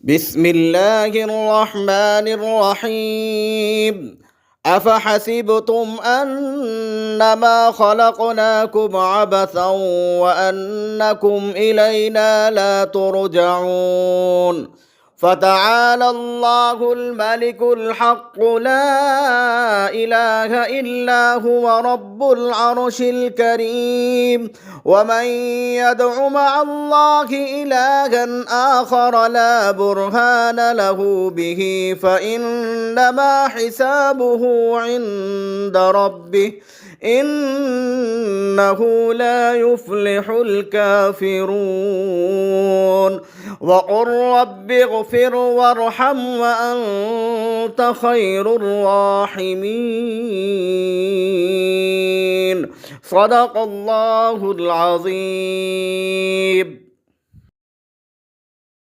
بسم الله الرحمن الرحيم. أفحسبتم أنما خلقناكم عبثا وأنكم إلينا لا ترجعون فتعالى الله الملك الحق لا إله إلا هو رب العرش الكريم. ومن يدع مع الله إلها آخر لا برهان له به فإنما حسابه عند ربه إنه لا يفلح الكافرون. وقل رب اغفر وارحم وأنت خير الراحمين. صدق الله العظيم.